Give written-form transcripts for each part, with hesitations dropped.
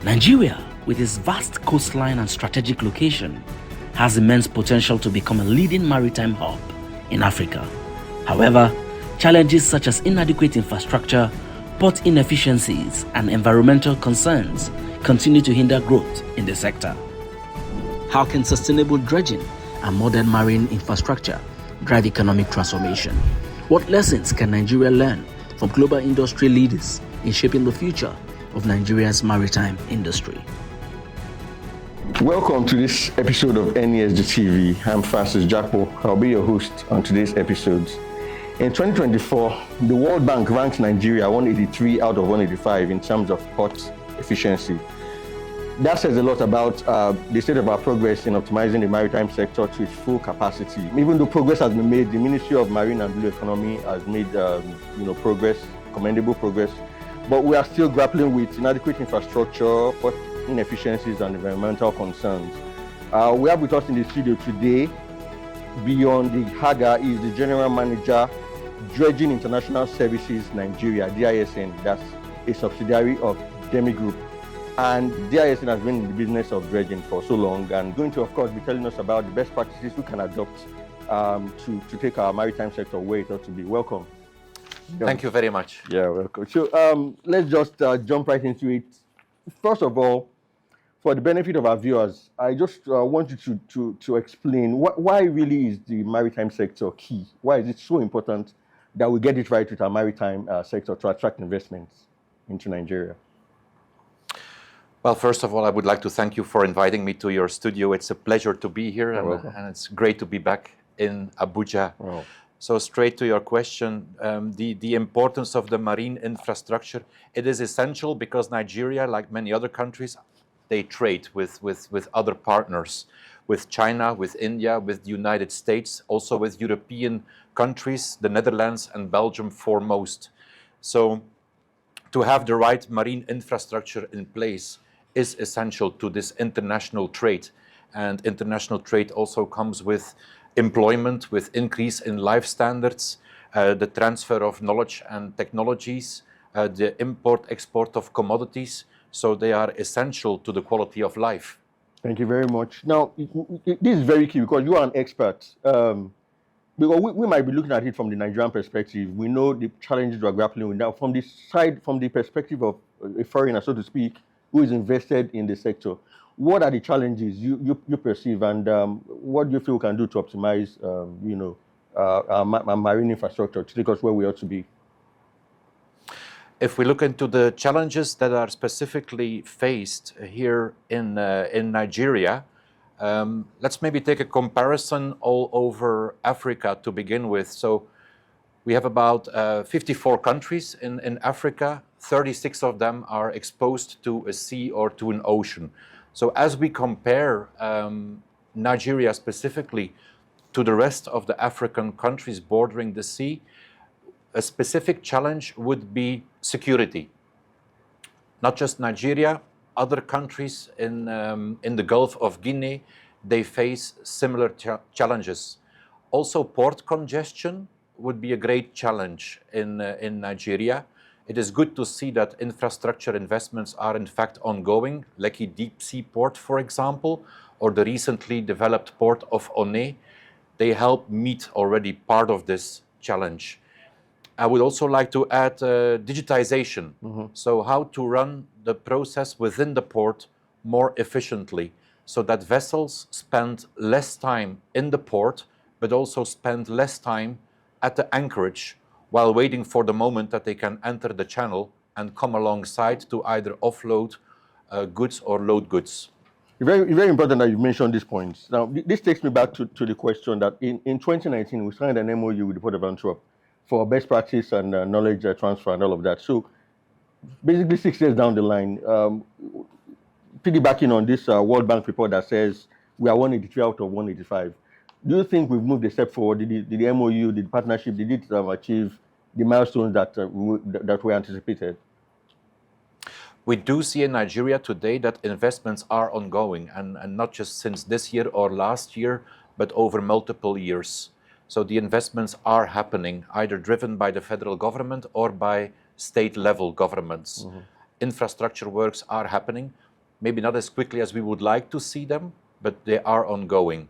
Nigeria, with its vast coastline and strategic location, has immense potential to become a leading maritime hub in Africa. However, challenges such as inadequate infrastructure, port inefficiencies, and environmental concerns continue to hinder growth in the sector. How can sustainable dredging and modern marine infrastructure drive economic transformation? What lessons can Nigeria learn from global industry leaders in shaping the future of Nigeria's maritime industry? Welcome to this episode of NESG TV. I'm Francis Jakpor. I'll be your host on today's episodes. In 2024, the World Bank ranked Nigeria 183 out of 185 in terms of port efficiency. That says a lot about the state of our progress in optimizing the maritime sector to its full capacity. Even though progress has been made, the Ministry of Marine and Blue Economy has made progress, commendable progress, but we are still grappling with inadequate infrastructure, port inefficiencies, and environmental concerns. We have with us in the studio today Bjorn Dejaegher. Is the General Manager, Dredging International Services Nigeria, DISN. That's a subsidiary of Demi Group. And DISN has been in the business of dredging for so long and going to, of course, be telling us about the best practices we can adopt to take our maritime sector where it ought to be. Welcome. Thank you very much. Yeah, welcome. So let's just jump right into it. First of all, for the benefit of our viewers, I just want you to explain why really is the maritime sector key? Why is it so important that we get it right with our maritime sector to attract investments into Nigeria? Well, first of all, I would like to thank you for inviting me to your studio. It's a pleasure to be here, and it's great to be back in Abuja. Oh. So straight to your question, the importance of the marine infrastructure, it is essential because Nigeria, like many other countries, they trade with other partners, with China, with India, with the United States, also with European countries, the Netherlands and Belgium foremost. So to have the right marine infrastructure in place is essential to this international trade. And international trade also comes with employment, with increase in life standards, the transfer of knowledge and technologies, the import-export of commodities. So they are essential to the quality of life. Thank you very much. Now, this is very key because you are an expert. Because we might be looking at it from the Nigerian perspective. We know the challenges we're grappling with now from the perspective of a foreigner, so to speak, who is invested in the sector. What are the challenges you perceive, and what do you feel we can do to optimize, our marine infrastructure to take us where we ought to be? If we look into the challenges that are specifically faced here in Nigeria, let's maybe take a comparison all over Africa to begin with. So we have about 54 countries in Africa. 36 of them are exposed to a sea or to an ocean. So as we compare Nigeria specifically to the rest of the African countries bordering the sea, a specific challenge would be security. Not just Nigeria, other countries in the Gulf of Guinea, they face similar challenges. Also, port congestion would be a great challenge in Nigeria. It is good to see that infrastructure investments are in fact ongoing, Lekki Deep Sea Port, for example, or the recently developed port of Onne. They help meet already part of this challenge. I would also like to add digitization. Mm-hmm. So how to run the process within the port more efficiently so that vessels spend less time in the port, but also spend less time at the anchorage while waiting for the moment that they can enter the channel and come alongside to either offload goods or load goods. Very, very important that you mentioned these points. Now, this takes me back to the question that in 2019, we signed an MOU with the Port of Antwerp for best practice and knowledge transfer and all of that. So basically 6 years down the line, piggybacking on this World Bank report that says we are 183 out of 185, do you think we've moved a step forward? Did the MOU, did the partnership, did it achieve the milestones that were anticipated? We do see in Nigeria today that investments are ongoing, and not just since this year or last year, but over multiple years. So the investments are happening, either driven by the federal government or by state-level governments. Mm-hmm. Infrastructure works are happening. maybe not as quickly as we would like to see them, but they are ongoing.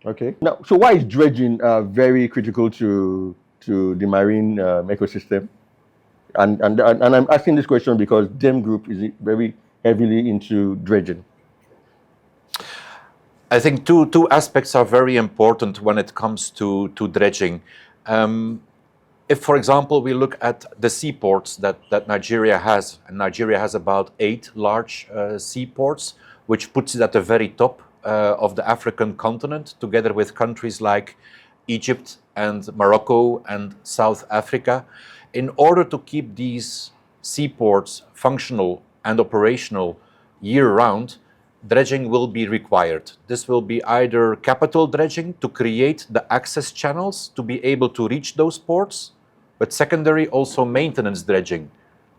Okay. Now, so why is dredging very critical to the marine ecosystem? And I'm asking this question because DEM Group is very heavily into dredging. I think two aspects are very important when it comes to dredging. If, for example, we look at the seaports that Nigeria has, and Nigeria has about 8 large seaports, which puts it at the very top of the African continent, together with countries like Egypt and Morocco and South Africa. In order to keep these seaports functional and operational year-round, dredging will be required. This will be either capital dredging to create the access channels to be able to reach those ports, but secondary also maintenance dredging.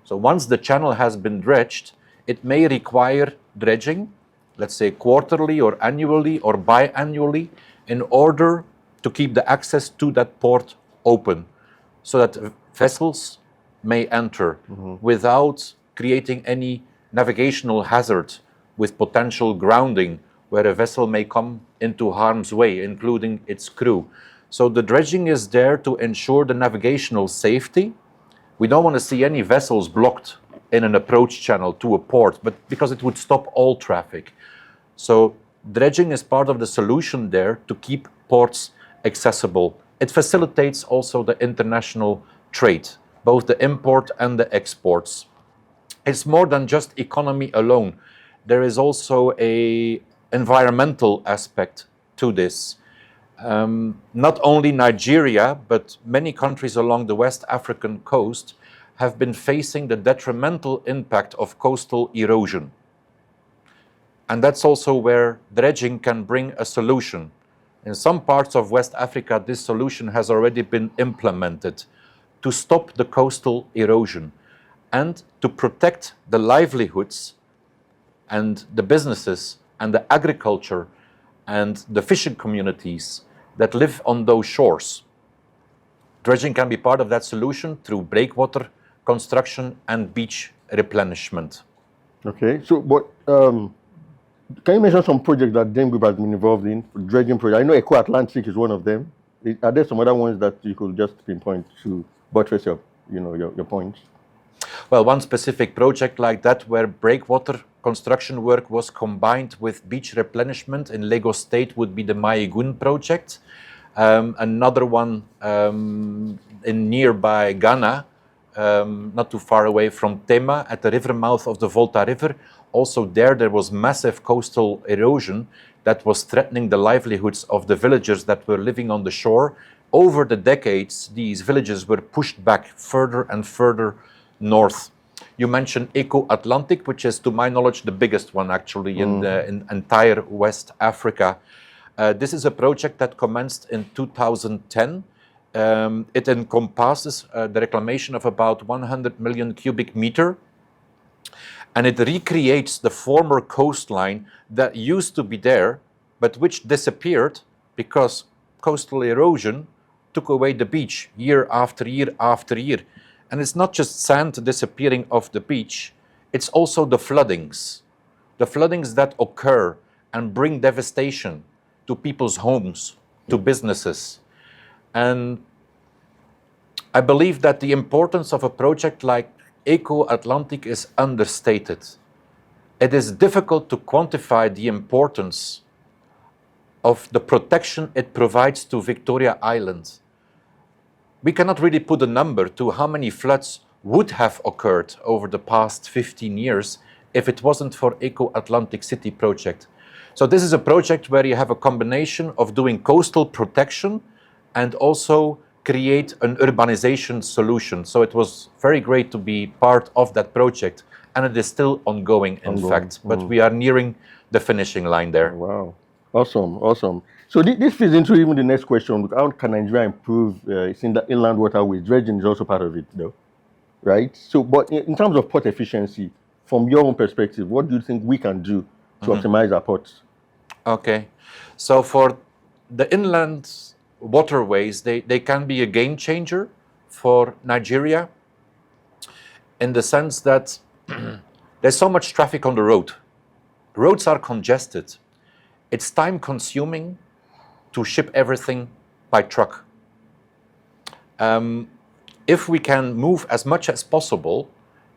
So once the channel has been dredged, it may require dredging, let's say quarterly or annually or biannually, in order to keep the access to that port open, so that vessels may enter without creating any navigational hazard with potential grounding, where a vessel may come into harm's way, including its crew. So the dredging is there to ensure the navigational safety. We don't want to see any vessels blocked in an approach channel to a port, but because it would stop all traffic. So dredging is part of the solution there to keep ports accessible. It facilitates also the international trade, both the import and the exports. It's more than just economy alone. There is also an environmental aspect to this. Not only Nigeria, but many countries along the West African coast have been facing the detrimental impact of coastal erosion. And that's also where dredging can bring a solution. In some parts of West Africa, this solution has already been implemented to stop the coastal erosion and to protect the livelihoods and the businesses and the agriculture and the fishing communities that live on those shores. Dredging can be part of that solution through breakwater construction and beach replenishment. Okay, so but can you mention some projects that DEM Group has been involved in? Dredging projects. I know Eco Atlantic is one of them. Are there some other ones that you could just pinpoint to buttress your points? Well, one specific project like that, where breakwater construction work was combined with beach replenishment in Lagos State, would be the Maigun project. Another one in nearby Ghana, not too far away from Tema, at the river mouth of the Volta River. Also there was massive coastal erosion that was threatening the livelihoods of the villagers that were living on the shore. Over the decades, these villages were pushed back further and further north. You mentioned Eco Atlantic, which is, to my knowledge, the biggest one actually in entire West Africa. This is a project that commenced in 2010. It encompasses the reclamation of about 100 million cubic meter, and it recreates the former coastline that used to be there, but which disappeared because coastal erosion took away the beach year after year after year. And it's not just sand disappearing off the beach, it's also the floodings that occur and bring devastation to people's homes, to businesses. And I believe that the importance of a project like Eco Atlantic is understated. It is difficult to quantify the importance of the protection it provides to Victoria Island. We cannot really put a number to how many floods would have occurred over the past 15 years if it wasn't for Eco Atlantic City project. So this is a project where you have a combination of doing coastal protection and also create an urbanization solution. So it was very great to be part of that project, and it is still ongoing, in fact, but we are nearing the finishing line there. Wow, awesome. So this feeds into even the next question: how can Nigeria improve its inland waterways? Dredging is also part of it, though, right? So, but in terms of port efficiency, from your own perspective, what do you think we can do to optimize our ports? Okay, so for the inland waterways, they can be a game changer for Nigeria, in the sense that there's so much traffic on the road roads are congested. It's time consuming to ship everything by truck. If we can move as much as possible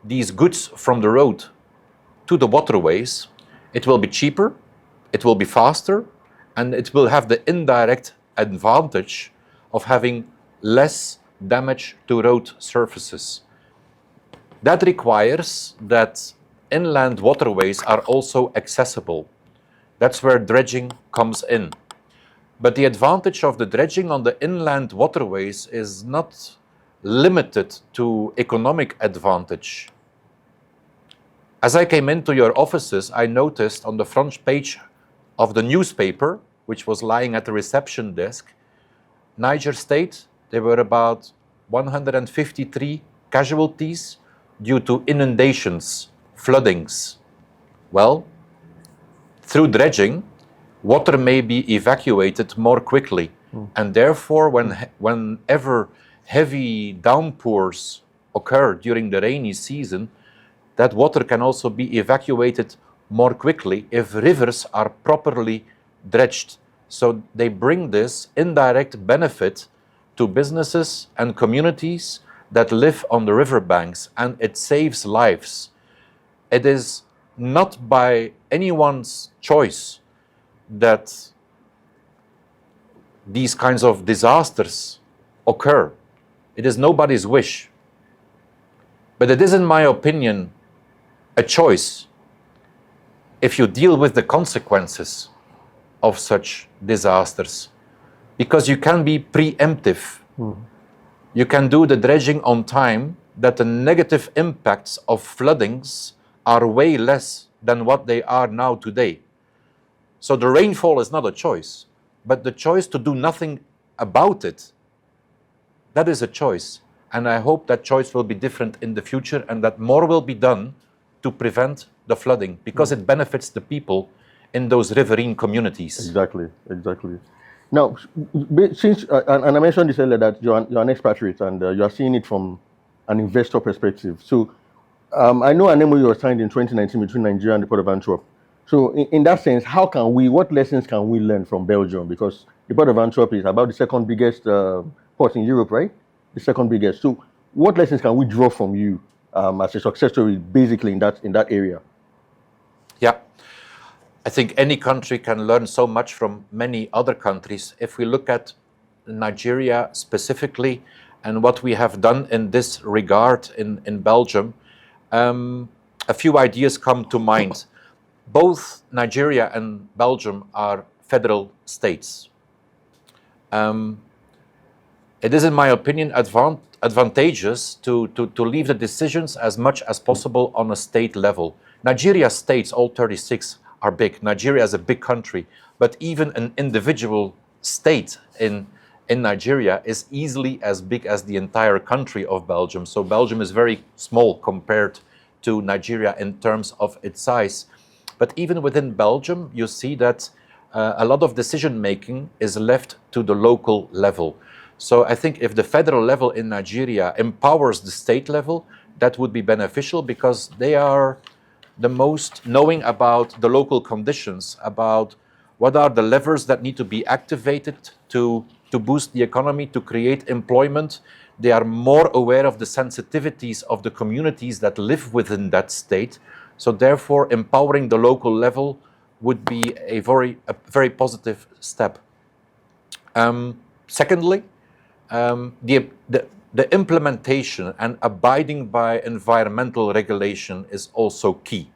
these goods from the road to the waterways, it will be cheaper, it will be faster, and it will have the indirect advantage of having less damage to road surfaces. That requires that inland waterways are also accessible. That's where dredging comes in. But the advantage of the dredging on the inland waterways is not limited to economic advantage. As I came into your offices, I noticed on the front page of the newspaper, which was lying at the reception desk, Niger State, there were about 153 casualties due to inundations, floodings. Well, through dredging, water may be evacuated more quickly, and therefore whenever heavy downpours occur during the rainy season, that water can also be evacuated more quickly if rivers are properly dredged. So they bring this indirect benefit to businesses and communities that live on the riverbanks, and it saves lives. It is not by anyone's choice that these kinds of disasters occur. It is nobody's wish. But it is, in my opinion, a choice if you deal with the consequences of such disasters, because you can be preemptive. You can do the dredging on time, that the negative impacts of floodings are way less than what they are now today. So the rainfall is not a choice, but the choice to do nothing about it, that is a choice. And I hope that choice will be different in the future, and that more will be done to prevent the flooding, because it benefits the people in those riverine communities. Exactly. Now, since, and I mentioned this earlier, that you're an expatriate and you are seeing it from an investor perspective. So I know an MOU was signed in 2019 between Nigeria and the Port of Antwerp. So in that sense, what lessons can we learn from Belgium? Because the Port of Antwerp is about the second biggest port in Europe, right? The second biggest. So what lessons can we draw from you as a success story, basically in that area? Yeah, I think any country can learn so much from many other countries. If we look at Nigeria specifically and what we have done in this regard in Belgium, a few ideas come to mind. Both Nigeria and Belgium are federal states. It is, in my opinion, advantageous to leave the decisions as much as possible on a state level. Nigeria's states, all 36, are big. Nigeria is a big country, but even an individual state in Nigeria is easily as big as the entire country of Belgium. So Belgium is very small compared to Nigeria in terms of its size. But even within Belgium, you see that a lot of decision making is left to the local level. So I think if the federal level in Nigeria empowers the state level, that would be beneficial, because they are the most knowing about the local conditions, about what are the levers that need to be activated to boost the economy, to create employment. They are more aware of the sensitivities of the communities that live within that state. So therefore, empowering the local level would be a very positive step. Secondly, the implementation and abiding by environmental regulation is also key,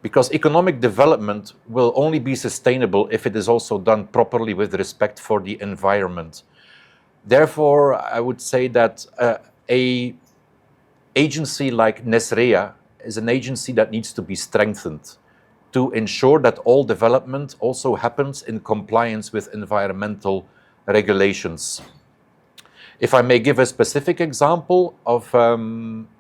because economic development will only be sustainable if it is also done properly with respect for the environment. Therefore, I would say that an agency like NESREA is an agency that needs to be strengthened to ensure that all development also happens in compliance with environmental regulations. If I may give a specific example of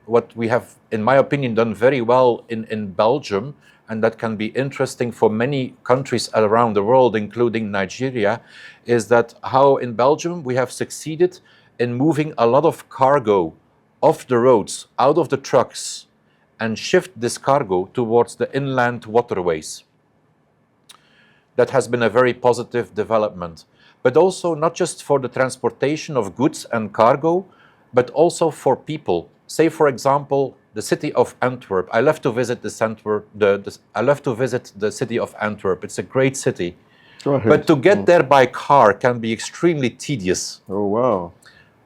what we have, in my opinion, done very well in Belgium, and that can be interesting for many countries around the world, including Nigeria, is that how in Belgium we have succeeded in moving a lot of cargo off the roads, out of the trucks, and shift this cargo towards the inland waterways. That has been a very positive development. But also not just for the transportation of goods and cargo, but also for people. Say, for example, the city of Antwerp. I love to visit I love to visit the city of Antwerp. It's a great city. Go ahead. But to get there by car can be extremely tedious. Oh, wow.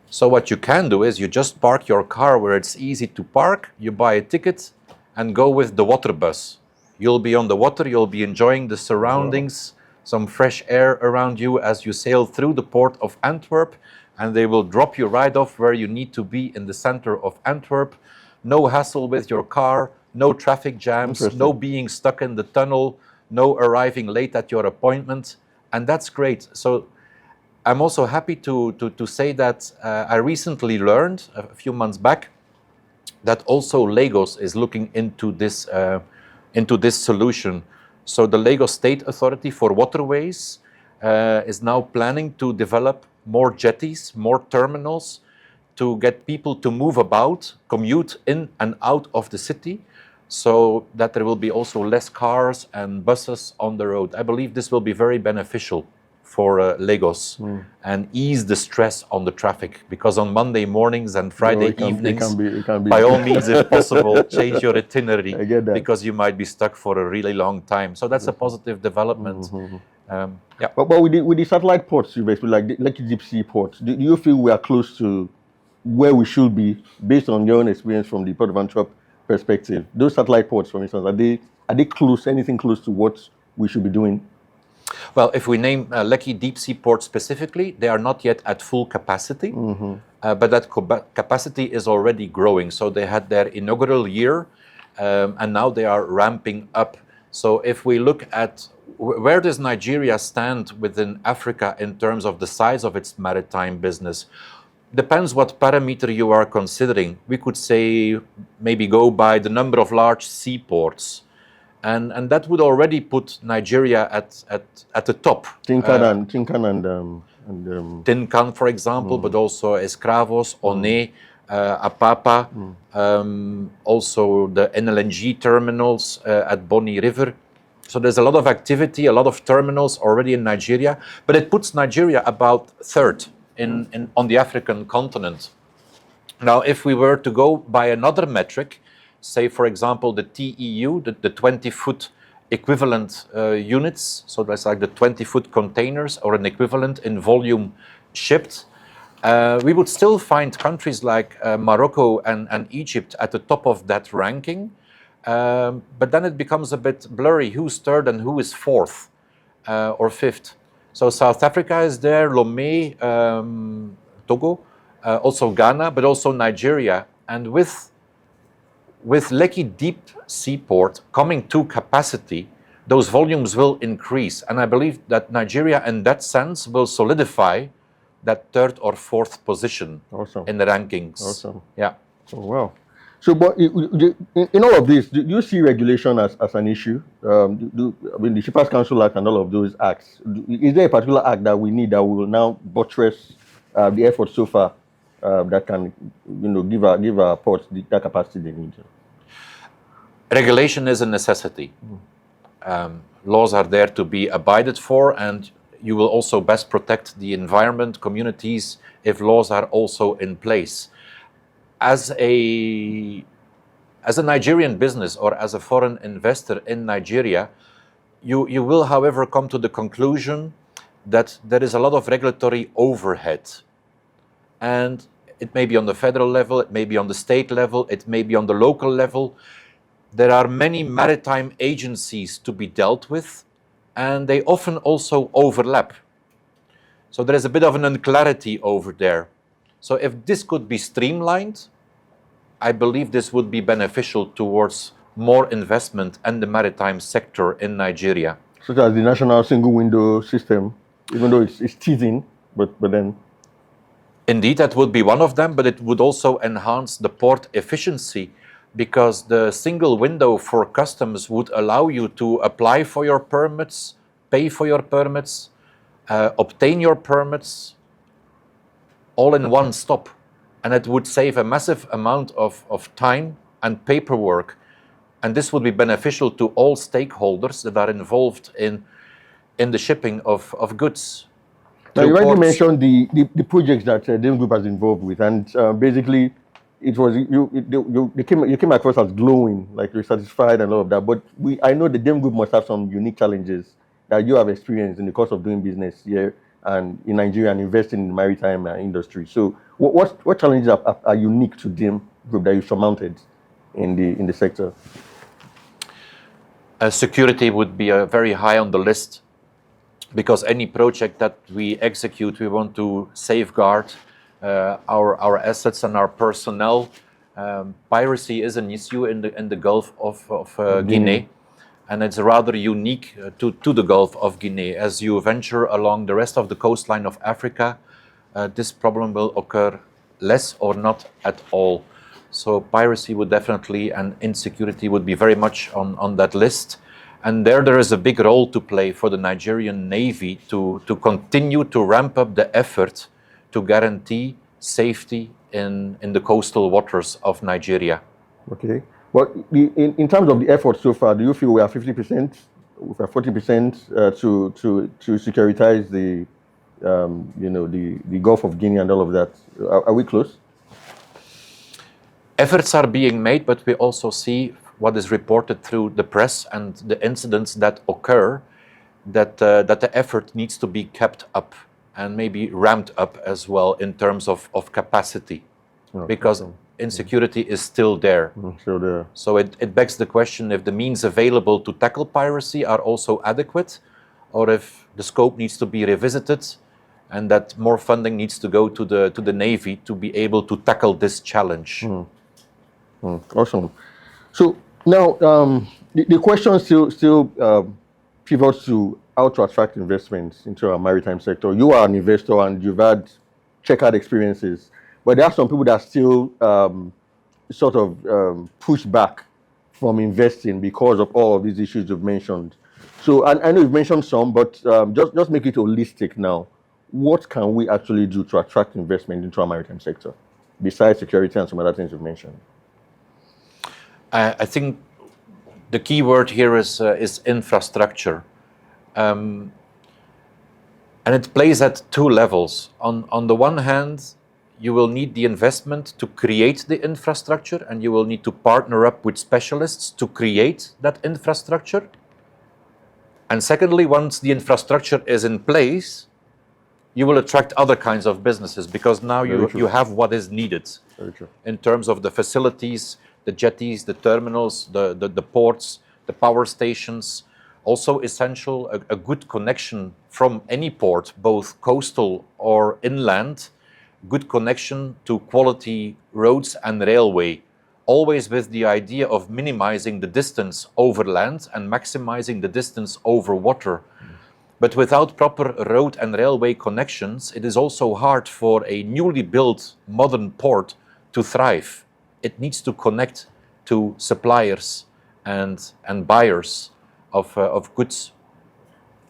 So what you can do is you just park your car where it's easy to park, you buy a ticket and go with the water bus. You'll be on the water, you'll be enjoying the surroundings, some fresh air around you as you sail through the port of Antwerp, and they will drop you right off where you need to be in the center of Antwerp. No hassle with your car, no traffic jams, no being stuck in the tunnel, no arriving late at your appointment, and that's great. So I'm also happy to say that I recently learned a few months back that also Lagos is looking into this solution. So the Lagos State Authority for Waterways is now planning to develop more jetties, more terminals, to get people to move about, commute in and out of the city, so that there will be also less cars and buses on the road. I believe this will be very beneficial for Lagos and ease the stress on the traffic, because on Monday mornings and Friday evenings, it can be. by all means, if possible, change your itinerary, I get that. because you might be stuck for a really long time. So that's a positive development. Yeah. But with the satellite ports, you basically like the deep sea ports, do you feel we are close to where we should be based on your own experience from the Port of Antwerp perspective? Those satellite ports, for instance, are they close, anything close to what we should be doing? Well, if we name Lekki Deep Sea Port specifically, they are not yet at full capacity, but that capacity is already growing. So they had their inaugural year, and now they are ramping up. So if we look at where does Nigeria stand within Africa in terms of the size of its maritime business, depends what parameter you are considering. We could say maybe go by the number of large seaports. And that would already put Nigeria at the top. Tinkan Tinkan, for example, but also Escravos, One, Apapa, also the NLNG terminals at Bonny River. So there's a lot of activity, a lot of terminals already in Nigeria, but it puts Nigeria about third on the African continent. Now, if we were to go by another metric, say, for example, the TEU, the 20-foot equivalent units, so that's like the 20-foot containers or an equivalent in volume shipped, we would still find countries like Morocco and Egypt at the top of that ranking, but then it becomes a bit blurry who's third and who is fourth or fifth. So South Africa is there, Lomé, Togo, also Ghana, but also Nigeria. And with Lekki Deep Seaport coming to capacity, those volumes will increase. And I believe that Nigeria, in that sense, will solidify that third or fourth position in the rankings. Awesome. Yeah. Oh, wow. So, but in all of this, do you see regulation as an issue? I mean, the Shippers Council Act and all of those acts, is there a particular act that we need that will now buttress the effort so far that can, give our ports that capacity they need? Regulation is a necessity. Laws are there to be abided for, and you will also best protect the environment, communities, if laws are also in place. As a Nigerian business or as a foreign investor in Nigeria, you will, however, come to the conclusion that there is a lot of regulatory overhead. And it may be on the federal level, it may be on the state level, it may be on the local level. There are many maritime agencies to be dealt with, and they often also overlap. So there is a bit of an unclarity over there. So if this could be streamlined, I believe this would be beneficial towards more investment in the maritime sector in Nigeria. Such as the national single window system, even though it's teasing, but then... Indeed, that would be one of them, but it would also enhance the port efficiency, because the single window for customs would allow you to apply for your permits, pay for your permits, obtain your permits, all in one stop. And it would save a massive amount of time and paperwork. And this would be beneficial to all stakeholders that are involved in the shipping of goods. Now, you already ports. mentioned the projects that DISN Group has involved with, and basically, it was you came across as glowing, like you're satisfied and all of that. But I know the DISN Group must have some unique challenges that you have experienced in the course of doing business here and in Nigeria and investing in the maritime industry. So, what challenges are unique to DISN Group that you surmounted in the sector? Security would be very high on the list, because any project that we execute, we want to safeguard our assets and our personnel. Piracy is an issue in the Gulf of Guinea, and it's rather unique to the Gulf of Guinea. As you venture along the rest of the coastline of Africa, this problem will occur less or not at all. So piracy would definitely, and insecurity would be very much on that list. And there is a big role to play for the Nigerian Navy to continue to ramp up the effort to guarantee safety in the coastal waters of Nigeria. Okay. Well, in terms of the effort so far, do you feel we are 50%, we are 40% to securitize the Gulf of Guinea and all of that? Are we close? Efforts are being made, but we also see what is reported through the press and the incidents that occur, that the effort needs to be kept up and maybe ramped up as well in terms of capacity, because insecurity is still there. Still there. So it begs the question if the means available to tackle piracy are also adequate, or if the scope needs to be revisited and that more funding needs to go to the Navy to be able to tackle this challenge. Awesome. So now the question still pivots to how to attract investments into our maritime sector. You are an investor and you've had checkered experiences, but there are some people that still push back from investing because of all of these issues you've mentioned. So I know you've mentioned some, but just make it holistic now. What can we actually do to attract investment into our maritime sector, besides security and some other things you've mentioned? I think the key word here is infrastructure. And it plays at two levels. On the one hand, you will need the investment to create the infrastructure, and you will need to partner up with specialists to create that infrastructure. And secondly, once the infrastructure is in place, you will attract other kinds of businesses, because now you have what is needed in terms of the facilities, the jetties, the terminals, the ports, the power stations. Also essential, a good connection from any port, both coastal or inland, good connection to quality roads and railway, always with the idea of minimizing the distance over land and maximizing the distance over water. But without proper road and railway connections, it is also hard for a newly built modern port to thrive. It needs to connect to suppliers and buyers of goods.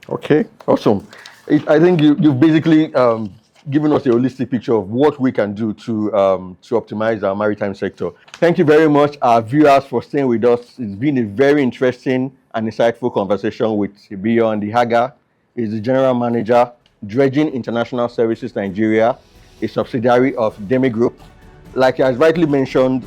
Okay, awesome. I think you've basically given us a holistic picture of what we can do to optimize our maritime sector. Thank you very much, our viewers, for staying with us. It's been a very interesting and insightful conversation with Bjorn Dejaegher. He's the General Manager, Dredging International Services Nigeria, a subsidiary of DISN Group. Like as rightly mentioned,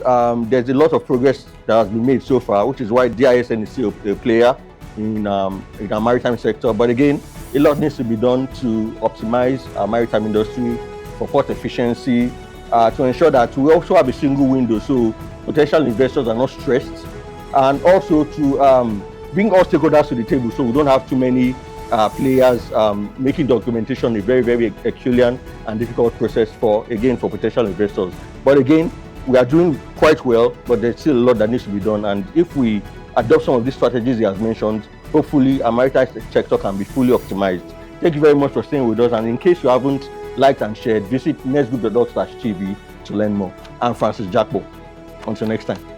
there's a lot of progress that has been made so far, which is why DISN is still a player in our maritime sector. But again, a lot needs to be done to optimize our maritime industry for port efficiency, to ensure that we also have a single window so potential investors are not stressed, and also to bring all stakeholders to the table so we don't have too many players making documentation a very, very Herculean and difficult process for potential investors. But again, we are doing quite well, but there's still a lot that needs to be done. And if we adopt some of these strategies he has mentioned, hopefully our maritime sector can be fully optimized. Thank you very much for staying with us. And in case you haven't liked and shared, visit nesgroup.org/TV to learn more. I'm Francis Jakpor. Until next time.